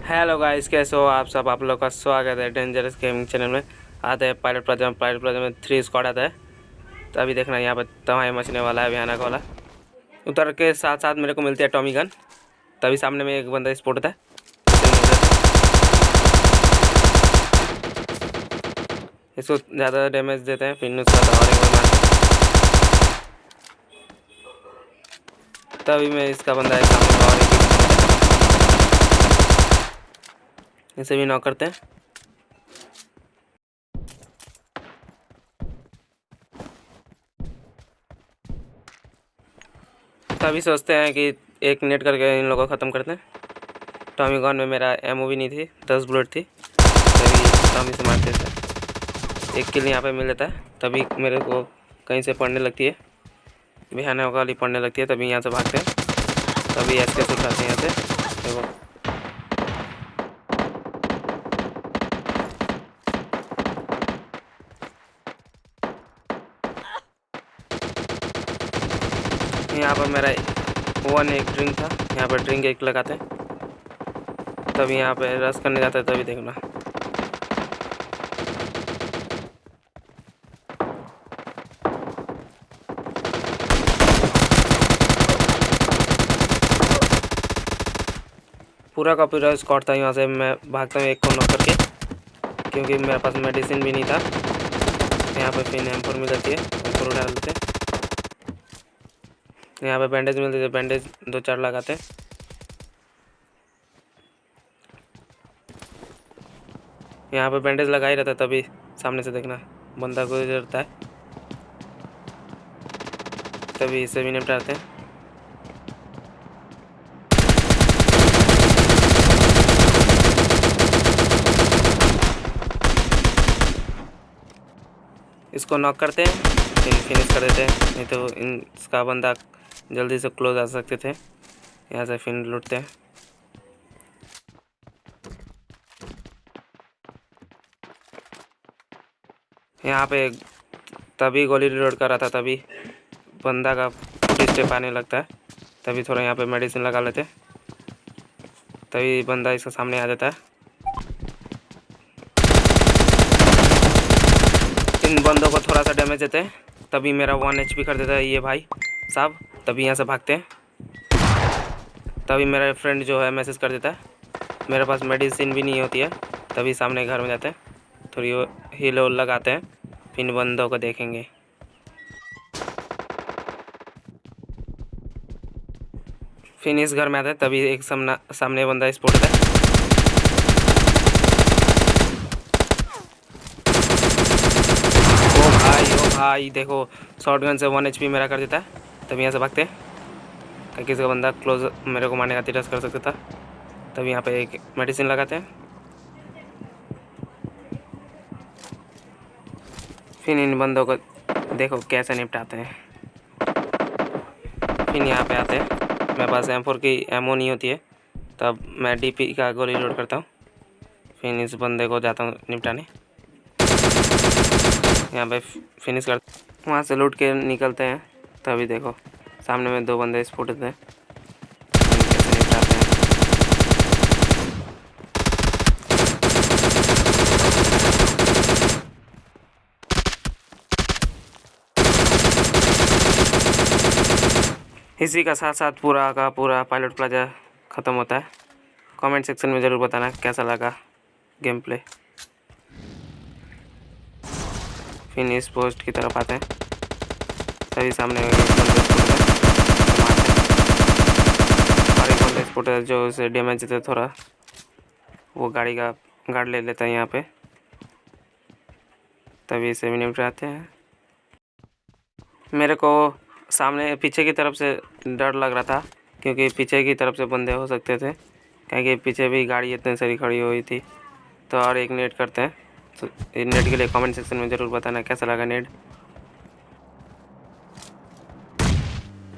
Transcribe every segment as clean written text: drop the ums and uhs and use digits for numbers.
Hello guys, कैसे हो आप सब। आप लोग का स्वागत है डेंजरस गेमिंग चैनल में। आते हैं पायलट प्लाजा में 3 स्क्वाड आता है। तो अभी देखना यहाँ पर तबाही मचने वाला है, भयानक वाला। उतर के साथ साथ मेरे को मिलती है टॉमी गन। तभी सामने में एक बंदा स्पॉट होता है। इसको ज़्यादा डैमेज देते हैं, फिर उसका और एक बार मारते हैं। तभी मैं इसका बंदा है सामने और एक इसे भी नॉक करते हैं। तभी सोचते हैं कि एक नेट करके इन लोगों को ख़त्म करते हैं। टॉमी गन में मेरा एमओ भी नहीं थी, 10 बुलेट थी। तभी टॉमी से मारते थे। एक किल यहाँ पे मिल जाता है। तभी मेरे को कहीं से पड़ने लगती है, भयानक वाली पड़ने लगती है। तभी यहाँ से भागते हैं। तभी ऐसे उठाते हैं यहाँ से। देखो यहाँ पर मेरा एक ड्रिंक था, यहाँ पर ड्रिंक एक लगाते हैं। तभी यहाँ पे रश करने जाता है। तभी देखना पूरा का पूरा स्क्वाड था। यहाँ से मैं भागता हूँ एक को नॉक करके, क्योंकि मेरे पास मेडिसिन भी नहीं था। यहाँ पे फिर M4 मिल जाती है, M4 उठा लेते हैं। यहाँ पे बैंडेज मिलते थे, बैंडेज 2-4 लगाते हैं। यहाँ पे बैंडेज लगा ही रहता है। तभी सामने से देखना बंदा गुजरता है। तभी इसे भी निपटाते हैं। इसको नॉक करते हैं, फिर फिनिश कर देते हैं। नहीं तो इसका बंदा जल्दी से क्लोज आ सकते थे। यहाँ से फिर लूटते हैं। यहाँ पे तभी गोली रिलोड कर रहा था, तभी बंदा का फुट स्टेप आने लगता है। तभी थोड़ा यहाँ पे मेडिसिन लगा लेते हैं। तभी बंदा इसके सामने आ जाता है। इन बंदों को थोड़ा सा डैमेज देते हैं। तभी मेरा 1 HP कर देता है ये भाई साहब। तभी यहाँ से भागते हैं। तभी मेरा फ्रेंड जो है मैसेज कर देता है। मेरे पास मेडिसिन भी नहीं होती है। तभी सामने घर में जाते हैं, थोड़ी हील लगाते हैं, फिर बंदों को देखेंगे। फिर इस घर में आते हैं। तभी एक सामने बंदा स्पॉट होता है। ओ भाई देखो, शॉटगन से 1 HP मेरा कर देता है। तभी यहाँ से भागते हैं। किसी का बंदा क्लोज मेरे को मारने का तिरस कर सकता था। तभी यहाँ पे एक मेडिसिन लगाते हैं। फिर इन बंदों को देखो कैसे निपटाते हैं। फिर यहाँ पे आते हैं। मेरे पास M4 की एमओ नहीं होती है, तब मैं DP का गोली लोड करता हूँ। फिर इस बंदे को जाता हूँ निपटाने। यहाँ पे फिनिश कर, वहाँ से लूट के निकलते हैं। तभी देखो सामने में 2 बंदे स्पॉट होते हैं। कैसे निपटाते हैं। इसी का साथ साथ पूरा का पूरा पायलट प्लाजा ख़त्म होता है। कमेंट सेक्शन में ज़रूर बताना कैसा लगा गेम प्ले। फिनिश पोस्ट की तरफ आते हैं। तभी सामने एक बंदा स्पॉट है जो उसे डैमेज देता है थोड़ा। वो गाड़ी का गार्ड ले लेता है यहाँ पे। तभी इसे भी निपटाते हैं। मेरे को सामने पीछे की तरफ से डर लग रहा था, क्योंकि पीछे की तरफ से बंदे हो सकते थे, क्योंकि पीछे भी गाड़ी इतनी सारी खड़ी हुई थी। तो और एक नेट करते हैं। तो नेट के लिए कमेंट सेक्शन में ज़रूर बताना कैसा लगा नेट।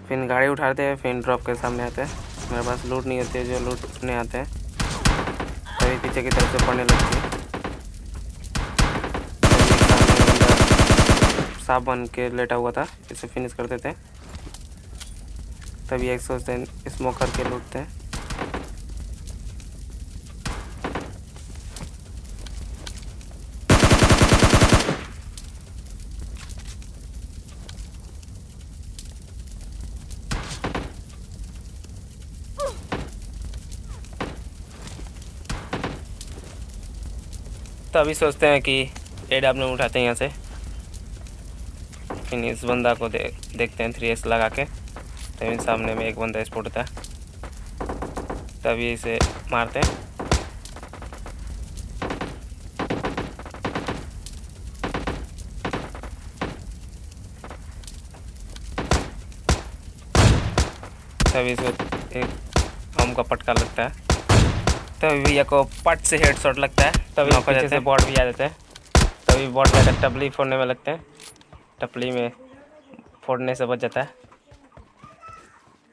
फिर गाड़ी उठाते हैं, फिर ड्रॉप के सामने आते हैं। मेरे पास लूट नहीं होती है, जो लूटने आते हैं तभी पीछे की तरफ से पड़ने लगती है। सांप बन के लेटा हुआ था, इसे फिनिश कर देते हैं। तभी एक सोचते हैं स्मोक करके लूटते हैं। तो अभी सोचते हैं कि AW उठाते हैं यहाँ से। फिर इस बंदा को देखते हैं 3x लगा के। तभी सामने में एक बंदा स्पॉट होता है, तभी इसे मारते हैं। तभी इसको एक हम का पटका लगता है, तभी भैया को पट से हेडशॉट लगता है। तभी पीछे से बॉट भी आ जाते हैं। तभी बॉट जाकर टपली फोड़ने में लगते हैं, टपली में फोड़ने से बच जाता है।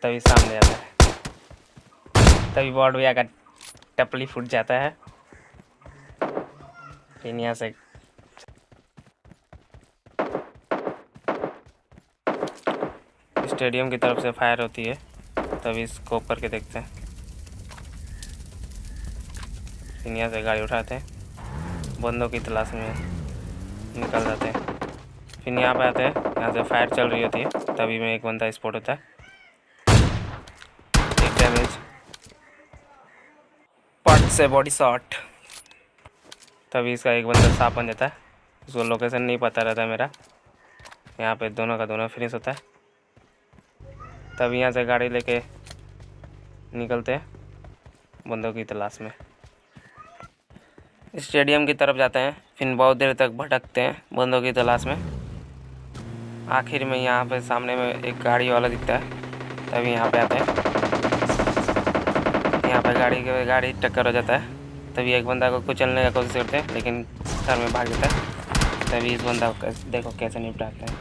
तभी सामने आता है, तभी बॉट भी आकर टपली फूट जाता है। फिर यहाँ से स्टेडियम की तरफ से फायर होती है, तभी स्कोप करके देखते हैं। फिर यहाँ से गाड़ी उठाते हैं, बंदों की तलाश में निकल जाते हैं। फिर यहाँ पे आते हैं, यहाँ से फायर चल रही होती है, तभी में एक बंदा स्पॉट होता है, एक डैमेज, पट से बॉडी शॉट। तभी इसका एक बंदा साफ बन जाता है, उसको लोकेशन नहीं पता रहता मेरा। यहाँ पे दोनों का दोनों फिनिश होता है। तभी यहाँ से गाड़ी लेके निकलते हैं बंदों की तलाश में। स्टेडियम की तरफ जाते हैं, फिर बहुत देर तक भटकते हैं बंदों की तलाश में। आखिर में यहाँ पे सामने में एक गाड़ी वाला दिखता है, तभी यहाँ पे आते हैं। यहाँ पे गाड़ी टक्कर हो जाता है, तभी एक बंदा को कुचलने का कोशिश करते हैं, लेकिन घर में भाग जाता है। तभी इस बंदा को देखो कैसे निपटाते हैं।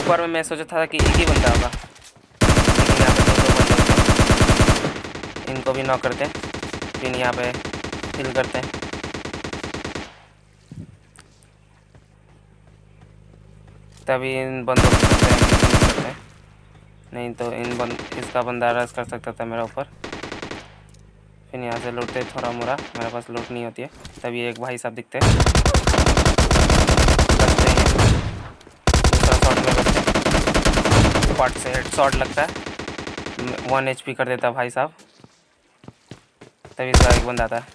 ऊपर में मैं सोचा था कि एक ही बंदा होगा, लेकिन यहाँ पे दो बंदे होते हैं। इनको भी नॉक करते हैं, फिर यहाँ पे हिल करते हैं। तभी इन बंदों को करते हैं, नहीं तो इसका बंदा रश कर सकता था मेरे ऊपर। फिर यहाँ से लूटते थोड़ा मोड़ा, मेरे पास लूट नहीं होती है। तभी एक भाई साहब दिखते हैं, बचते हैं, दूसरा शॉट में बचते हैं, पट से हेड शॉट लगता है, 1 HP कर देता भाई साहब। तभी इसका एक बंदा आता है।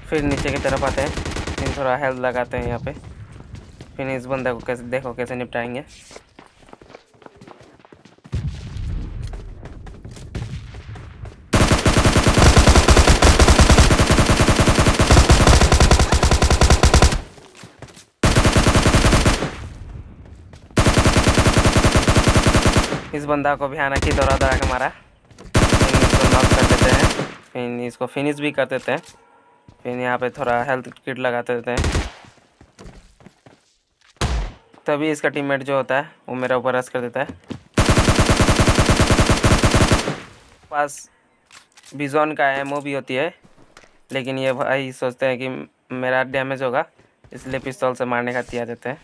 फिर नीचे की तरफ आते हैं, फिर थोड़ा हेल्थ लगाते हैं यहाँ पे। फिर इस बंदे को देखो कैसे निपटाएंगे। इस बंदा को भयानक ही दौड़ा के मारा, फिर इसको नॉक कर देते हैं, फिर इसको फिनिश भी कर देते हैं। फिर यहाँ पे थोड़ा हेल्थ किट लगाते देते हैं। तभी इसका टीममेट जो होता है वो मेरे ऊपर रश कर देता है। पास बिजॉन का एमओ भी होती है, लेकिन ये भाई सोचते हैं कि मेरा डैमेज होगा, इसलिए पिस्तौल से मारने का तैयार देते हैं,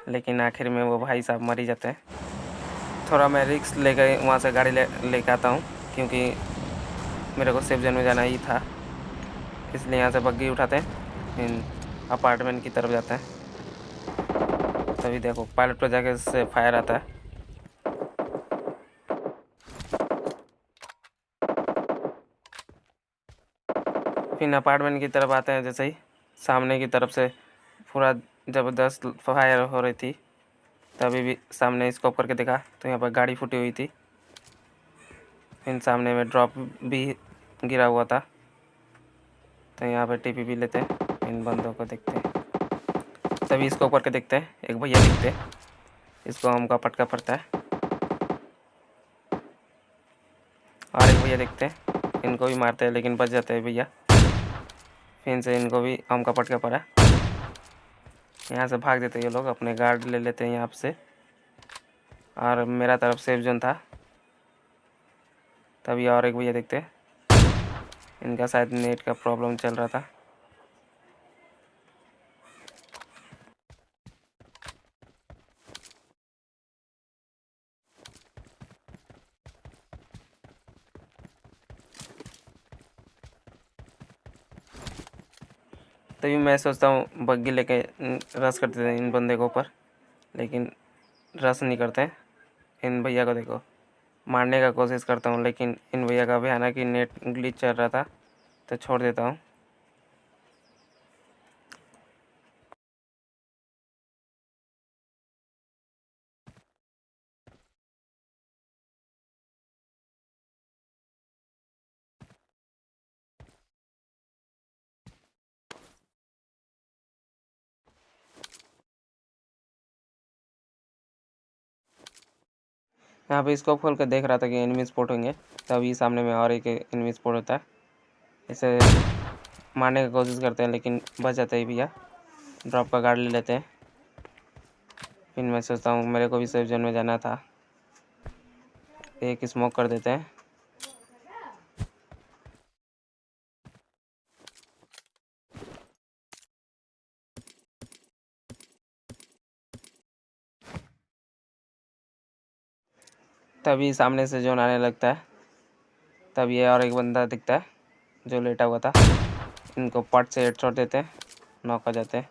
लेकिन आखिर में वो भाई साहब मर ही जाते हैं। थोड़ा मैं रिस्क लेकर वहाँ से गाड़ी लेकर आता हूँ, क्योंकि मेरे को सेफ जोन में जाना ही था, इसलिए यहाँ से बग्गी उठाते हैं, इन अपार्टमेंट की तरफ जाते हैं। तभी देखो पायलट पर जाके से फायर आता है। फिर अपार्टमेंट की तरफ आते हैं, जैसे ही सामने की तरफ से पूरा ज़बरदस्त फायर हो रही थी, तभी भी सामने स्कोप करके देखा तो यहाँ पर गाड़ी फूटी हुई थी। फिर सामने में ड्रॉप भी गिरा हुआ था, तो यहाँ पर टीपी भी लेते हैं, इन बंदों को देखते हैं। तभी इसको ऊपर के देखते हैं, एक भैया दिखते हैं, इसको हमका पटका पड़ता है, और एक भैया देखते हैं, इनको भी मारते हैं, लेकिन बच जाते हैं भैया। फिर से इनको भी हमका पटका पड़ा, यहाँ से भाग देते हैं ये लोग, अपने गार्ड ले लेते हैं यहाँ से, और मेरा तरफ सेफ जोन था। तभी और एक भैया देखते हैं, इनका शायद नेट का प्रॉब्लम चल रहा था। तभी मैं सोचता हूँ बग्गी लेके रश करते थे इन बंदे के ऊपर, लेकिन रस नहीं करते। इन भैया को देखो, मारने का कोशिश करता हूँ, लेकिन इन भैया का भयानक ही नेट ग्लिच चल रहा था, तो छोड़ देता हूँ। यहाँ पे स्कोप खोल कर देख रहा था कि एनिमी स्पॉट होंगे, तभी सामने में और एक एनिमी स्पॉट होता है। इसे मारने की कोशिश करते हैं, लेकिन बच जाते हैं भैया। ड्रॉप का गार्ड ले लेते हैं। फिर मैं सोचता हूँ मेरे को भी सेफ जोन में जाना था, एक स्मोक कर देते हैं। तभी सामने से जोन आने लगता है। तब ये और एक बंदा दिखता है जो लेटा हुआ था। इनको पट से हेडशॉट देते हैं, नॉक हो जाते हैं।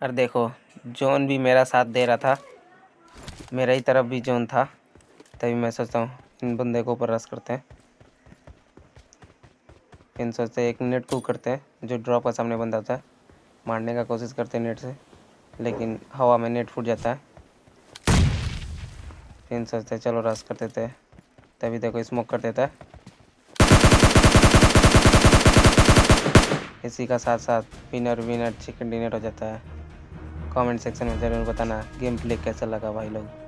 और देखो, जोन भी मेरा साथ दे रहा था, मेरा ही तरफ भी जोन था। तभी मैं सोचता हूँ इन बंदे को ऊपर रश करते हैं। इन सोचते हैं एक नेट को करते हैं, जो ड्रॉप का सामने बंदा था, मारने का कोशिश करते हैं नेट से, लेकिन हवा में नेट फूट जाता है। फिर सोचते हैं चलो रश कर देते हैं। तभी देखो स्मोक कर देता है। इसी का साथ साथ विनर विनर चिकन डिनर हो जाता है। कमेंट सेक्शन में ज़रूर बताना गेम प्ले कैसा लगा भाई लोग।